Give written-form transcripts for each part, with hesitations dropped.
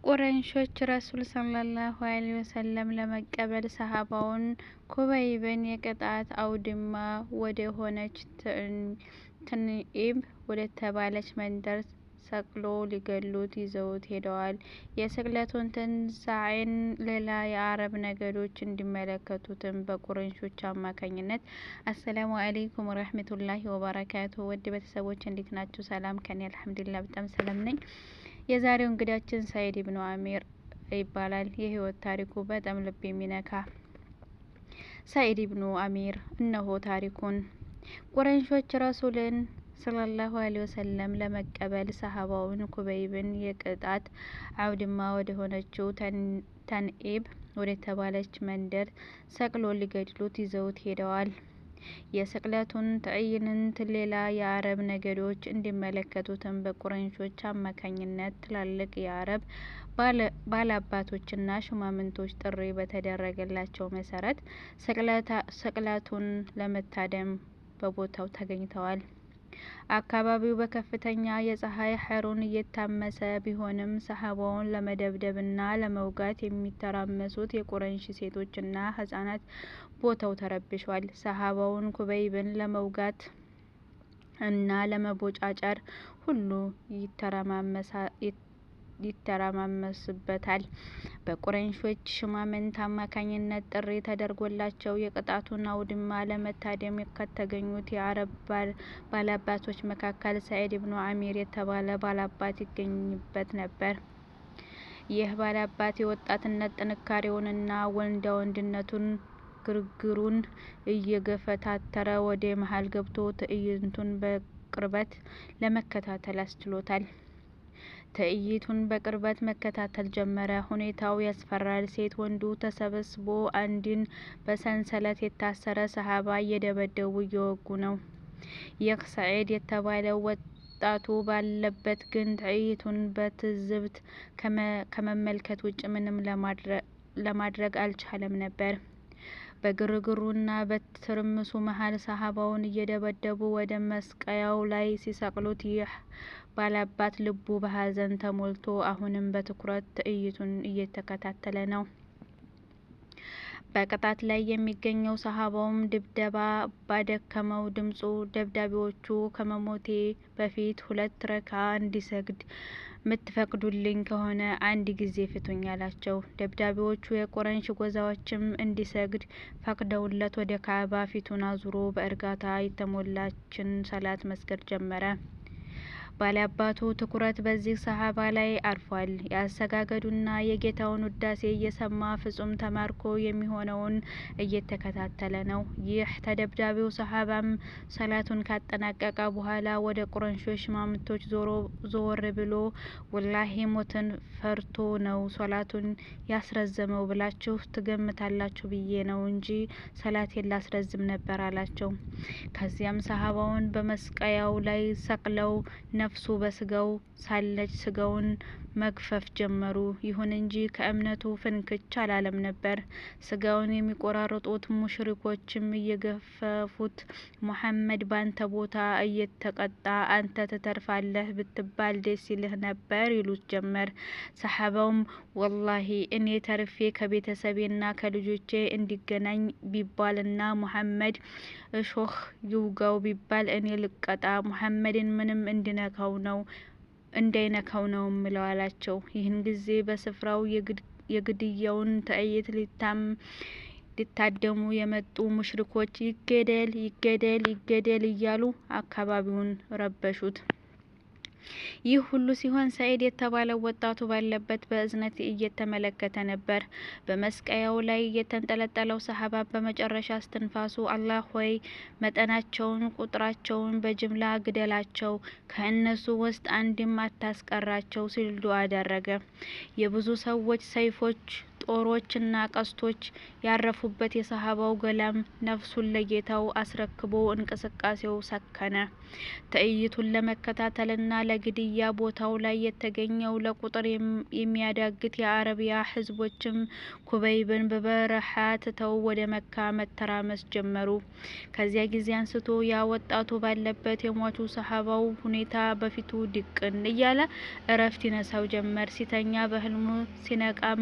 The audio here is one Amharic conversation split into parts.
ቁረይሾች ረሱል ሰለላሁ ዐለይሂ ወሰለም ለመቀበል ሰሃባውን ኩበይብን የቅጣት አውድማ ወደ ሆነች ተንዒም ወደተባለች መንደር ሰቅሎ ሊገድሉት ይዘውት ሄደዋል። የስቅለቱን ትንሳኤን ሌላ የአረብ ነገዶች እንዲመለከቱትም በቁረይሾች አማካኝነት። አሰላሙ አለይኩም ወረህመቱላሂ ወበረካቱ። ውድ ቤተሰቦች እንዴት ናችሁ? ሰላም ከኔ አልሐምዱሊላህ በጣም ሰላም ነኝ። የዛሬው እንግዳችን ሰዒድ ኢብኑ አሚር ይባላል። የህይወት ታሪኩ በጣም ልብ የሚነካ። ሰዒድ ኢብኑ አሚር እነሆ ታሪኩን። ቁረይሾች ረሱልን ሰለላሁ ዐለይሂ ወሰለም ለመቀበል ሰሃባውን ኩበይብን የቅጣት አውድማ ወደ ሆነችው ተንዒም ወደተባለች መንደር ሰቅሎ ሊገድሉት ይዘውት ሄደዋል። የስቅለቱን ትዕይንት ሌላ የአረብ ነገዶች እንዲመለከቱትም በቁረይሾች አማካኝነት ትላልቅ የአረብ ባላባቶችና ሹማምንቶች ጥሪ በተደረገላቸው መሰረት ስቅለቱን ለመታደም በቦታው ተገኝተዋል። አካባቢው በከፍተኛ የፀሐይ ሐሩር እየታመሰ ቢሆንም ሰሃባውን ለመደብደብና ለመውጋት የሚተራመሱት የቁረይሽ ሴቶችና ህጻናት ቦታው ተረብሿል። ሰሃባውን ኩበይብን ለመውጋት እና ለመቦጫጨር ሁሉ ይተረማመስበታል። በቁረይሾች ሹማምንት አማካኝነት ጥሪ ተደርጎላቸው የቅጣቱን አውድማ ለመታደም ከተገኙት የአረብ ባላባቶች መካከል ሰዒድ ኢብኑ አሚር የተባለ ባላባት ይገኝበት ነበር። ይህ ባላባት የወጣትነት ጥንካሬውንና ወንዳ ወንድነቱን ግርግሩን እየገፈታተረ ወደ መሀል ገብቶ ትዕይንቱን በቅርበት ለመከታተል አስችሎታል። ትዕይንቱን በቅርበት መከታተል ጀመረ። ሁኔታው ያስፈራል። ሴት ወንዱ ተሰብስቦ አንድን በሰንሰለት የታሰረ ሰሃባ እየደበደቡ እየወጉ ነው። ይህ ሰዒድ የተባለው ወጣቱ ባለበት ግን ትዕይንቱን በትዝብት ከመመልከት ውጭ ምንም ለማድረግ አልቻለም ነበር። በግርግሩና በትርምሱ መሀል ሰሃባውን እየደበደቡ ወደ መስቀያው ላይ ሲሰቅሉት ይህ ባላባት ልቡ በሀዘን ተሞልቶ አሁንም በትኩረት ትዕይንቱን እየተከታተለ ነው። በቅጣት ላይ የሚገኘው ሰሃባውም ድብደባ ባደከመው ድምፁ ደብዳቤዎቹ ከመሞቴ በፊት 2 ረካ እንዲሰግድ ምትፈቅዱልኝ ከሆነ አንድ ጊዜ ፍቱኝ አላቸው። ደብዳቤዎቹ የቁረይሽ ጎዛዎችም እንዲሰግድ ፈቅደውለት ወደ ካዕባ ፊቱን አዙሮ በእርጋታ የተሞላችን ሰላት መስገድ ጀመረ። ባላባቱ ትኩረት በዚህ ሰሃባ ላይ አርፏል። የአሰጋገዱና የጌታውን ውዳሴ እየሰማ ፍጹም ተማርኮ የሚሆነውን እየተከታተለ ነው። ይህ ተደብዳቢው ሰሃባም ሰላቱን ካጠናቀቀ በኋላ ወደ ቁረይሾች ሹማምንቶች ዞር ብሎ ወላሂ ሞትን ፈርቶ ነው ሶላቱን ያስረዘመው ብላችሁ ትገምታላችሁ ብዬ ነው እንጂ ሰላቴን ላስረዝም ነበር አላቸው። ከዚያም ሰሃባውን በመስቀያው ላይ ሰቅለው ነፍሱ በስጋው ሳለች ስጋውን መግፈፍ ጀመሩ። ይሁን እንጂ ከእምነቱ ፍንክች አላለም ነበር። ስጋውን የሚቆራርጡት ሙሽሪኮችም እየገፈፉት ሙሐመድ ባንተ ቦታ እየተቀጣ አንተ ትተርፋለህ ብትባል ደስ ይልህ ነበር ይሉት ጀመር። ሰሃባውም ወላሂ እኔ ተርፌ ከቤተሰቤና ከልጆቼ እንዲገናኝ ቢባልና ሙሐመድ እሾህ ይውጋው ቢባል እኔ ልቀጣ፣ ሙሐመድን ምንም እንዳይነካው ነው ምለው አላቸው። ይህን ጊዜ በስፍራው የግድያውን ትዕይንት ሊታደሙ የመጡ ሙሽሪኮች ይገደል ይገደል ይገደል እያሉ አካባቢውን ረበሹት። ይህ ሁሉ ሲሆን ሰዒድ የተባለው ወጣቱ ባለበት በእዝነት እየተመለከተ ነበር። በመስቀያው ላይ የተንጠለጠለው ሰሃባ በመጨረሻ እስትንፋሱ አላህ ሆይ መጠናቸውን ቁጥራቸውን በጅምላ ግደላቸው፣ ከእነሱ ውስጥ አንድም አታስቀራቸው ሲል ዱዓ አደረገ። የብዙ ሰዎች ሰይፎች ጦሮችና ቀስቶች ያረፉበት የሰሃባው ገላም ነፍሱን ለጌታው አስረክቦ እንቅስቃሴው ሰከነ። ትዕይንቱን ለመከታተልና ለግድያ ቦታው ላይ የተገኘው ለቁጥር የሚያዳግት የአረቢያ ህዝቦችም ኩበይብን በበረሃ ትተው ወደ መካ መተራመስ ጀመሩ። ከዚያ ጊዜ አንስቶ ያ ወጣቱ ባለበት የሟቹ ሰሃባው ሁኔታ በፊቱ ድቅን እያለ እረፍት ይነሳው ጀመር። ሲተኛ በህልሙ ሲነቃም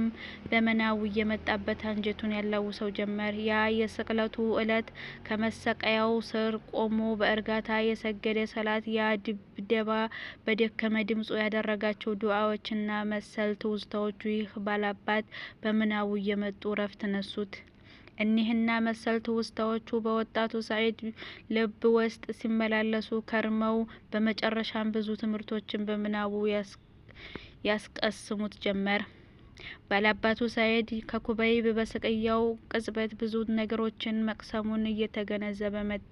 በመናው እየመጣበት አንጀቱን ያላውሰው ጀመር። ያ የስቅለቱ ዕለት ከመሰቀያው ስር ቆሞ በእርጋታ የሰገደ ሰላት፣ ያ ድብደባ፣ በደከመ ድምፁ ያደረጋቸው ዱዓዎችና መሰል ትውስታዎቹ ይህ ባላባት በምናቡ እየመጡ እረፍት ነሱት። እኒህና መሰል ትውስታዎቹ በወጣቱ ሰዒድ ልብ ውስጥ ሲመላለሱ ከርመው በመጨረሻም ብዙ ትምህርቶችን በምናቡ ያስቀስሙት ጀመር። ባላባቱ ሰዒድ ከኩበይብ በስቅያው ቅጽበት ብዙ ነገሮችን መቅሰሙን እየተገነዘበ መጣ።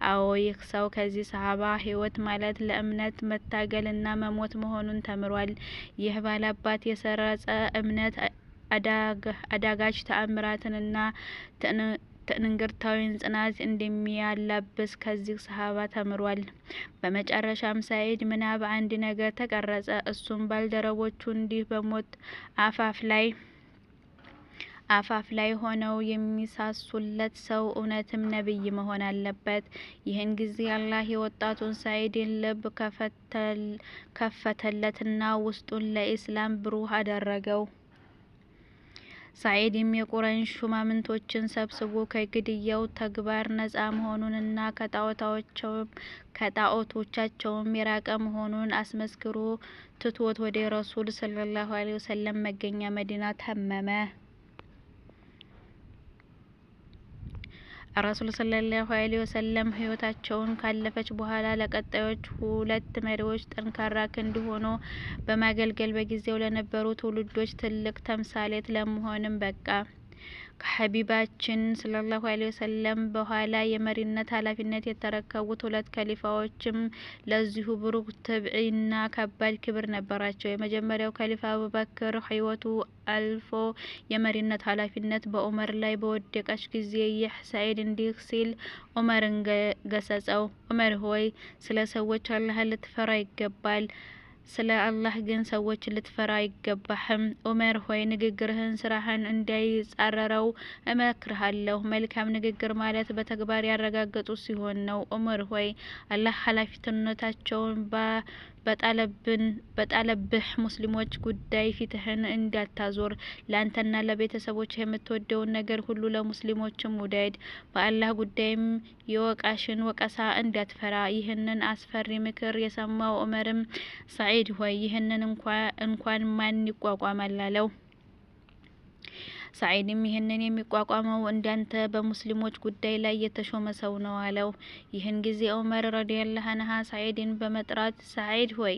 አዎ ይህ ሰው ከዚህ ሰሃባ ህይወት ማለት ለእምነት መታገልና መሞት መሆኑን ተምሯል። ይህ ባላባት የሰረጸ እምነት አዳጋች ተአምራትንና ትዕንግርታዊን ጽናት እንደሚያላብስ ከዚህ ሰሃባ ተምሯል። በመጨረሻም ሰዒድ ምናብ አንድ ነገር ተቀረጸ። እሱም ባልደረቦቹ እንዲህ በሞት አፋፍ ላይ ሆነው የሚሳሱለት ሰው እውነትም ነብይ መሆን አለበት። ይህን ጊዜ አላህ የወጣቱን ሰዒድን ልብ ከፈተለትና ውስጡን ለኢስላም ብሩህ አደረገው። ሰዒድም የቁረይሽ ሹማምንቶችን ሰብስቦ ከግድያው ተግባር ነጻ መሆኑንና ከጣዖቶቻቸውም የራቀ መሆኑን አስመስክሮ ትቶት ወደ ረሱል ሰለላሁ ዐለይሂ ወሰለም መገኛ መዲና ተመመ። ረሱል ሰለላሁ ዐለይሂ ወሰለም ህይወታቸውን ካለፈች በኋላ ለቀጣዮች ሁለት መሪዎች ጠንካራ ክንድ ሆኖ በማገልገል በጊዜው ለነበሩ ትውልዶች ትልቅ ተምሳሌት ለመሆንም በቃ። ከሐቢባችን ሰለላሁ ዐለይሂ ወሰለም በኋላ የመሪነት ኃላፊነት የተረከቡት ሁለት ከሊፋዎችም ለዚሁ ብሩክ ትብዒና ከባድ ክብር ነበራቸው። የመጀመሪያው ከሊፋ አቡበክር ህይወቱ አልፎ የመሪነት ኃላፊነት በዑመር ላይ በወደቀች ጊዜ ይህ ሰዒድ እንዲህ ሲል ዑመርን ገሰጸው። ዑመር ሆይ ስለ ሰዎች አላህን ልትፈራ ይገባል። ስለ አላህ ግን ሰዎች ልትፈራ አይገባህም። ዑመር ሆይ ንግግርህን ስራህን እንዳይጻረረው እመክርሃለሁ። መልካም ንግግር ማለት በተግባር ያረጋገጡ ሲሆን ነው። ዑመር ሆይ አላህ ኃላፊነታቸውን በጣለብህ ሙስሊሞች ጉዳይ ፊትህን እንዳታዞር። ለአንተና ለቤተሰቦችህ የምትወደውን ነገር ሁሉ ለሙስሊሞችም ውደድ። በአላህ ጉዳይም የወቃሽን ወቀሳ እንዳትፈራ። ይህንን አስፈሪ ምክር የሰማው ዑመርም ሰዒድ ሆይ ይህንን እንኳን ማን ይቋቋማል አለው። ሰዒድም ይህንን የሚቋቋመው እንዳንተ በሙስሊሞች ጉዳይ ላይ የተሾመ ሰው ነው አለው። ይህን ጊዜ ዑመር ረዲየላሁ ዐንሁ ሰዒድን በመጥራት ሰዒድ ሆይ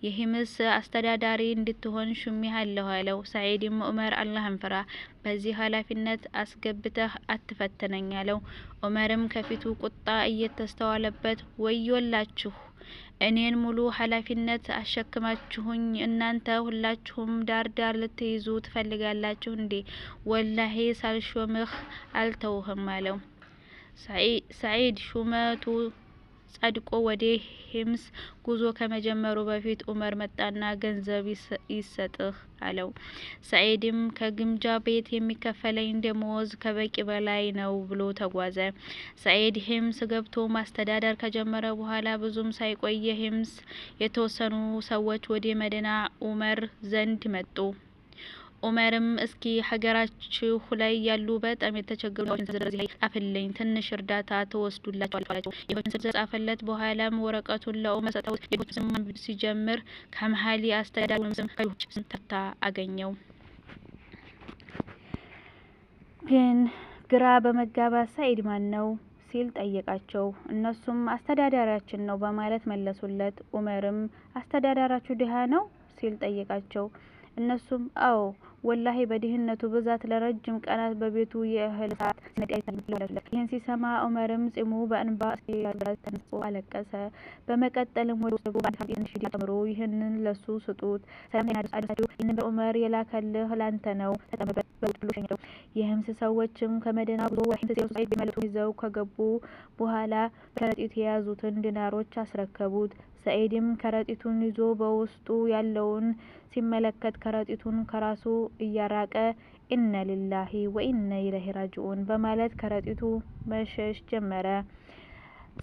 የሂምስ አስተዳዳሪ እንድትሆን ሹሜሃለሁ አለው። ሰዒድም ዑመር አላህን ፍራ፣ በዚህ ኃላፊነት አስገብተህ አትፈትነኝ አለው። ዑመርም ከፊቱ ቁጣ እየተስተዋለበት ወዮላችሁ፣ እኔን ሙሉ ኃላፊነት አሸክማችሁኝ እናንተ ሁላችሁም ዳር ልትይዙ ትፈልጋላችሁ እንዴ? ወላሂ ሳልሾምህ አልተውህም አለው። ሰዒድ ሹመቱ ጸድቆ ወደ ሂምስ ጉዞ ከመጀመሩ በፊት ዑመር መጣና ገንዘብ ይሰጥህ አለው። ሰዒድም ከግምጃ ቤት የሚከፈለኝ ደመወዝ ከበቂ በላይ ነው ብሎ ተጓዘ። ሰዒድ ሂምስ ገብቶ ማስተዳደር ከጀመረ በኋላ ብዙም ሳይቆይ ሂምስ የተወሰኑ ሰዎች ወደ መዲና ዑመር ዘንድ መጡ። ዑመርም እስኪ ሀገራችሁ ላይ ያሉ በጣም የተቸገሩ ሰዎችን ዝርዝር ጻፍልኝ፣ ትንሽ እርዳታ ተወስዱላቸዋል አላቸው። የሆችን ዝርዝር ጻፈለት። በኋላም ወረቀቱን ለዑመር ሰጠው። የሆችን ስም ማንበብ ሲጀምር ከመሀል የአስተዳዳሪውን ስም ከሌሎች ስም ተርታ አገኘው። ግን ግራ በመጋባት ሰዒድ ማን ነው ሲል ጠየቃቸው። እነሱም አስተዳዳሪያችን ነው በማለት መለሱለት። ዑመርም አስተዳዳራችሁ ድሃ ነው ሲል ጠየቃቸው። እነሱም አዎ ወላሂ በድህነቱ ብዛት ለረጅም ቀናት በቤቱ የእህል እሳት ሲነድ አይታይም። ይህን ሲሰማ ዑመርም ጺሙ በእንባ እስኪያዝ ድረስ ተነስቶ አለቀሰ። በመቀጠልም ወደ ውስጥ ገቡ። በአንድ ሳህን ትንሽ ሺህ ጨምሮ ይህንን ለሱ ስጡት፣ ሰላምታዬን አድርሳችሁ ይህንን ዑመር የላከልህ ላንተ ነው፣ ተጠቀምበት በሉት ብሎ ሸኘው። የህምስ ሰዎችም ከመዲና ጉዞ ወደ ሂምስ ሲደርሱ ሰዒድ ግመሉን ይዘው ከገቡ በኋላ በከረጢት የያዙትን ዲናሮች አስረከቡት። ሰዒድም ከረጢቱን ይዞ በውስጡ ያለውን ሲመለከት ከረጢቱን ከራሱ እያራቀ ኢነ ሊላሂ ወኢነ ኢለይሂ ራጂዑን በማለት ከረጢቱ መሸሽ ጀመረ።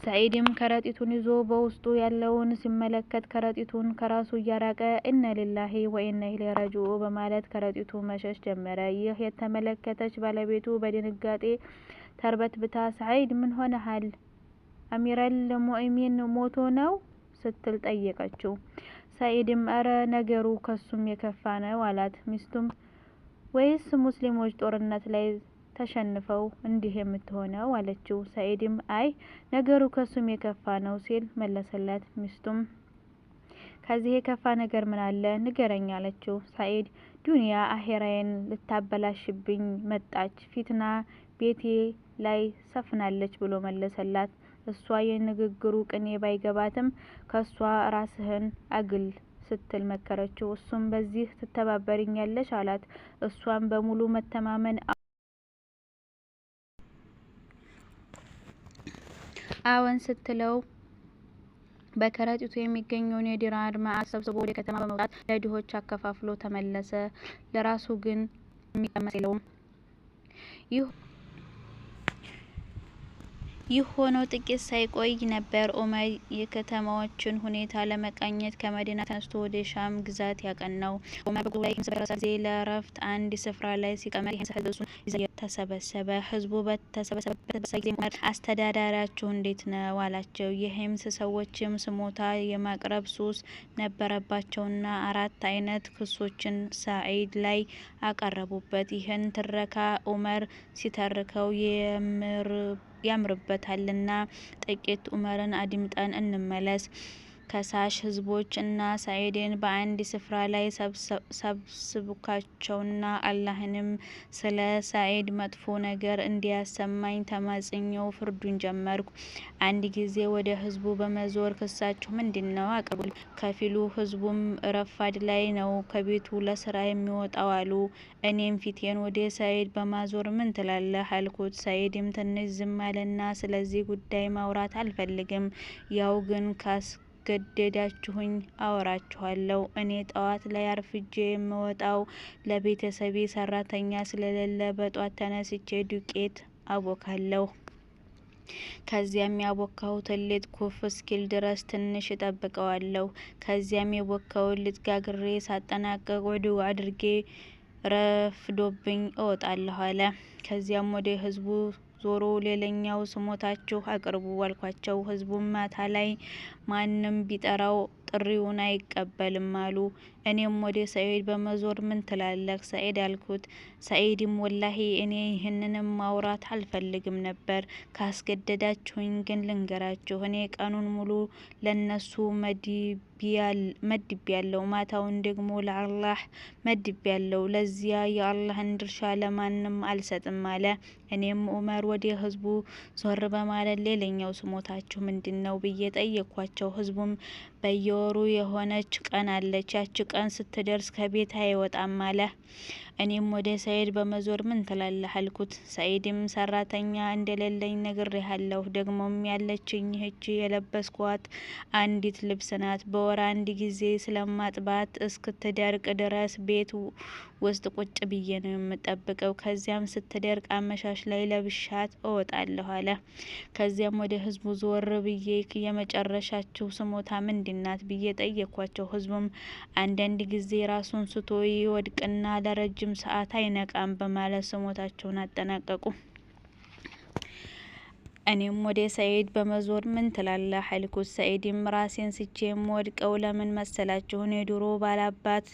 ሰዒድም ከረጢቱን ይዞ በውስጡ ያለውን ሲመለከት ከረጢቱን ከራሱ እያራቀ ኢነ ሊላሂ ወኢነ ኢለይሂ ራጂዑን በማለት ከረጢቱ መሸሽ ጀመረ። ይህ የተመለከተች ባለቤቱ በድንጋጤ ተርበትብታ ሰዒድ ምን ሆነሃል? አሚረል ሙእሚኒን ሞቶ ነው ስትል ጠየቀችው። ሰዒድም አረ ነገሩ ከሱም የከፋ ነው አላት። ሚስቱም ወይስ ሙስሊሞች ጦርነት ላይ ተሸንፈው እንዲህ የምትሆነው አለችው። ሰዒድም አይ ነገሩ ከሱም የከፋ ነው ሲል መለሰላት። ሚስቱም ከዚህ የከፋ ነገር ምን አለ ንገረኝ አለችው። ሰዒድ ዱንያ አሄራዬን ልታበላሽብኝ መጣች፣ ፊትና ቤቴ ላይ ሰፍናለች ብሎ መለሰላት። እሷ የንግግሩ ቅኔ ባይገባትም ከሷ ራስህን አግል ስትል መከረችው። እሱም በዚህ ትተባበሪኛለሽ አላት። እሷም በሙሉ መተማመን አዎን ስትለው በከረጢቱ የሚገኘውን የዲናር መዓት ሰብስቦ ወደ ከተማ በመውጣት ለድሆች አከፋፍሎ ተመለሰ። ለራሱ ግን የሚቀመስ የለውም። ይህ ሆኖ ጥቂት ሳይቆይ ነበር ዑመር የከተማዎችን ሁኔታ ለመቃኘት ከመዲና ተነስቶ ወደ ሻም ግዛት ያቀናው። ዑመር በጉዞ ላይ ሂምስ በደረሰ ጊዜ ለእረፍት አንድ ስፍራ ላይ ሲቀመጥ የሂምስ ሕዝብ እሱን ሊዘይር ተሰበሰበ። ሕዝቡ በተሰበሰበበት ጊዜ ዑመር አስተዳዳሪያችሁ እንዴት ነው አላቸው። የሂምስ ሰዎችም ስሞታ የማቅረብ ሱስ ነበረባቸውና 4 አይነት ክሶችን ሰዒድ ላይ አቀረቡበት። ይህን ትረካ ዑመር ሲተርከው ያምርበታልና ጥቂት ዑመርን አድምጠን እንመለስ። ከሳሽ ህዝቦች እና ሰዒድን በአንድ ስፍራ ላይ ሰብስብኳቸውና አላህንም ስለ ሰዒድ መጥፎ ነገር እንዲያሰማኝ ተማጽኘው ፍርዱን ጀመርኩ። አንድ ጊዜ ወደ ህዝቡ በመዞር ክሳችሁ ምንድን ነው አቅርቡልኝ። ከፊሉ ህዝቡም ረፋድ ላይ ነው ከቤቱ ለስራ የሚወጣው አሉ። እኔም ፊቴን ወደ ሰዒድ በማዞር ምን ትላለህ አልኩት። ሰዒድም ትንሽ ዝም አለና ስለዚህ ጉዳይ ማውራት አልፈልግም፣ ያው ግን ገደዳችሁኝ አወራችኋለሁ። እኔ ጠዋት ላይ አርፍጄ የምወጣው ለቤተሰቤ ሰራተኛ ስለሌለ በጧት ተነስቼ ዱቄት አቦካለሁ። ከዚያም ያቦካሁትን ሊጥ ኩፍ እስኪል ድረስ ትንሽ እጠብቀዋለሁ። ከዚያም የቦካውን ሊጥ ጋግሬ ሳጠናቅቅ ውዱእ አድርጌ ረፍዶብኝ እወጣለሁ አለ። ከዚያም ወደ ህዝቡ ዞሮ ሌላኛው ስሞታችሁ አቅርቡ አልኳቸው። ህዝቡም ማታ ላይ ማንም ቢጠራው ጥሪውን አይቀበልም አሉ። እኔም ወደ ሰዒድ በመዞር ምን ትላለህ ሰዒድ አልኩት። ሰዒድም ወላሂ እኔ ይህንንም ማውራት አልፈልግም ነበር፣ ካስገደዳችሁኝ ግን ልንገራችሁ። እኔ ቀኑን ሙሉ ለነሱ መድቤያለሁ፣ ማታውን ደግሞ ለአላህ መድቤያለሁ። ለዚያ የአላህን ድርሻ ለማንም አልሰጥም አለ። እኔም ዑመር ወደ ህዝቡ ዞር በማለት ሌላኛው ስሞታችሁ ምንድን ነው ብዬ ጠየኳቸው። ህዝቡም በየወሩ የሆነች ቀን አለች፣ ያቺ ቀን ስትደርስ ከቤት አይወጣም አለ። እኔም ወደ ሰዒድ በመዞር ምን ትላለህ አልኩት። ሰዒድም ሰራተኛ እንደሌለኝ ነግሬሃለሁ፣ ደግሞም ያለችኝ ይህች የለበስኳት አንዲት ልብስ ናት። በወር አንድ ጊዜ ስለማጥባት እስክትደርቅ ድረስ ቤት ውስጥ ቁጭ ብዬ ነው የምጠብቀው። ከዚያም ስትደርቅ አመሻሽ ላይ ለብሻት እወጣለሁ አለ። ከዚያም ወደ ህዝቡ ዞር ብዬ የመጨረሻችሁ ስሞታ ምንድናት ብዬ ጠየኳቸው። ህዝቡም አንዳንድ ጊዜ ራሱን ስቶ ይወድቅና ለረጅም ሰዓት አይነቃም በማለት ስሞታቸውን አጠናቀቁ። እኔም ወደ ሰኢድ በመዞር ምን ትላለህ አልኩት። ሰኢድም ራሴን ስቼ የምወድቀው ለምን መሰላችሁ? እኔ ድሮ ባላባት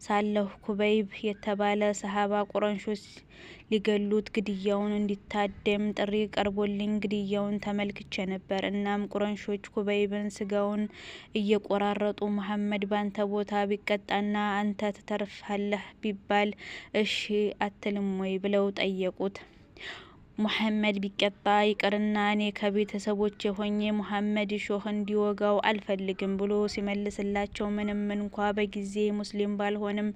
ሳለሁ ኩበይብ የተባለ ሰሃባ ቁረይሾች ሊገሉት ግድያውን እንዲታደም ጥሪ ቀርቦልኝ ግድያውን ተመልክቼ ነበር። እናም ቁረይሾች ኩበይብን ስጋውን እየቆራረጡ መሐመድ ባንተ ቦታ ቢቀጣና አንተ ትተርፋለህ ቢባል እሺ አትልም ወይ ብለው ጠየቁት። ሙሐመድ ቢቀጣ ይቅርና እኔ ከቤተሰቦቼ ሆኜ ሙሐመድ እሾህ እንዲወጋው አልፈልግም ብሎ ሲመልስላቸው ምንም እንኳ በጊዜ ሙስሊም ባልሆንም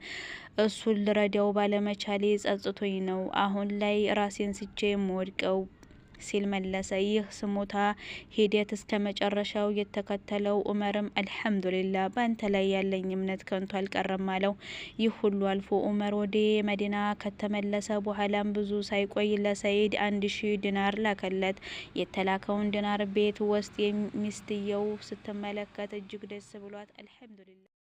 እሱን ልረዳው ባለመቻሌ ጸጽቶኝ ነው አሁን ላይ ራሴን ስቼ የምወድቀው ሲል መለሰ። ይህ ስሞታ ሂደት እስከ መጨረሻው የተከተለው ዑመርም አልሐምዱሊላህ ባንተ ላይ ያለኝ እምነት ከንቱ አልቀረም አለው። ይህ ሁሉ አልፎ ዑመር ወደ መዲና ከተመለሰ በኋላም ብዙ ሳይቆይ ለሰኢድ 1000 ዲናር ላከለት። የተላከውን ዲናር ቤት ውስጥ ሚስትየው ስትመለከት እጅግ ደስ ብሏት አልሐምዱሊላህ